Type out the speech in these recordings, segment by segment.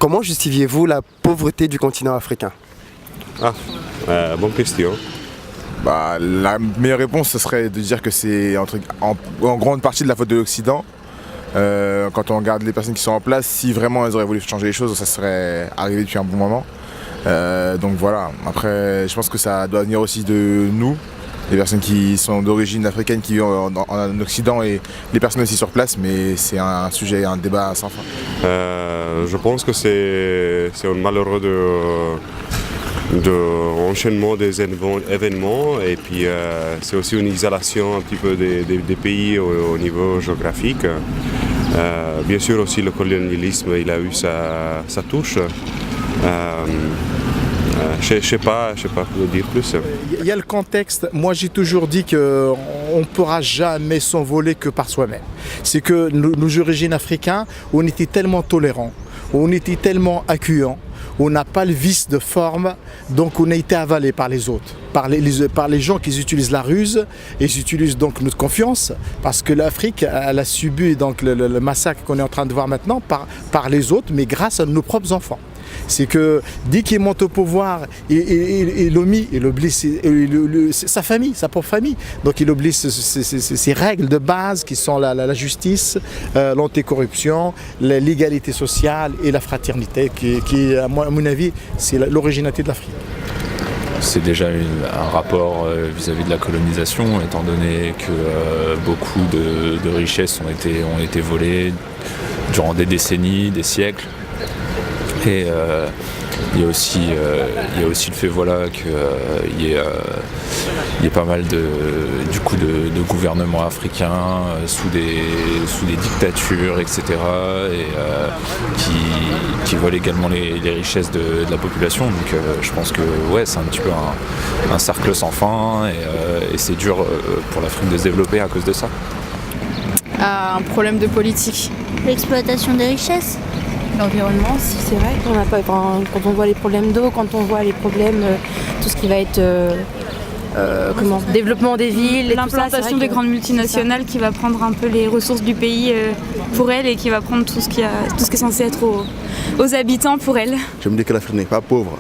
Comment justifiez-vous la pauvreté du continent africain? Bonne question. La meilleure réponse, ce serait de dire que c'est en grande partie de la faute de l'Occident. Quand on regarde les personnes qui sont en place, si vraiment elles auraient voulu changer les choses, ça serait arrivé depuis un bon moment. Donc voilà, après je pense que ça doit venir aussi de nous, les personnes qui sont d'origine africaine, qui vivent en Occident et les personnes aussi sur place, mais c'est un sujet, un débat sans fin. Je pense que c'est un malheureux de enchaînement des événements et puis c'est aussi une isolation un petit peu des pays au niveau géographique. Bien sûr aussi le colonialisme, il a eu sa touche. Je sais pas quoi dire plus. Il y a le contexte. Moi, j'ai toujours dit qu'on ne pourra jamais s'envoler que par soi-même. C'est que nos origines africaines, on était tellement tolérants, on était tellement accueillants, on n'a pas le vice de forme, donc on a été avalé par les autres, par les gens qui utilisent la ruse, et ils utilisent donc notre confiance, parce que l'Afrique, elle a subi donc le massacre qu'on est en train de voir maintenant par les autres, mais grâce à nos propres enfants. C'est que dès qu'il monte au pouvoir, il oublie sa famille, sa propre famille. Donc il oublie ses règles de base qui sont la justice, l'anticorruption, l'égalité sociale et la fraternité, qui à mon avis, c'est l'originalité de l'Afrique. C'est déjà un rapport vis-à-vis de la colonisation, étant donné que beaucoup de richesses ont été volées durant des décennies, des siècles. Et il y a aussi le fait qu'il y ait pas mal de gouvernements africains sous des dictatures, etc. et qui volent également les richesses de la population. Donc je pense que c'est un petit peu un cercle sans fin et c'est dur pour l'Afrique de se développer à cause de ça. Un problème de politique. L'exploitation des richesses. L'environnement, si c'est vrai. Quand on voit les problèmes d'eau, quand on voit les problèmes, tout ce qui va être développement des villes, l'implantation des grandes multinationales qui va prendre un peu les ressources du pays pour elles et qui va prendre tout ce qui est censé être aux habitants pour elles. Je me dis que l'Afrique n'est pas pauvre.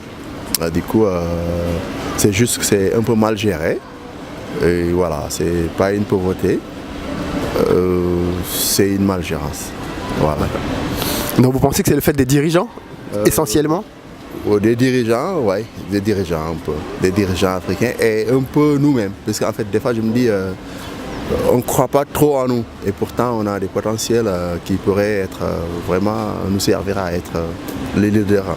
Du coup, c'est juste que c'est un peu mal géré. Et voilà, c'est pas une pauvreté, c'est une malgérance. Voilà. Donc vous pensez que c'est le fait des dirigeants, essentiellement? Des dirigeants, oui, des dirigeants un peu. Des dirigeants africains et un peu nous-mêmes. Parce qu'en fait, des fois, je me dis, on ne croit pas trop en nous. Et pourtant, on a des potentiels qui pourraient être vraiment nous servir à être les leaders.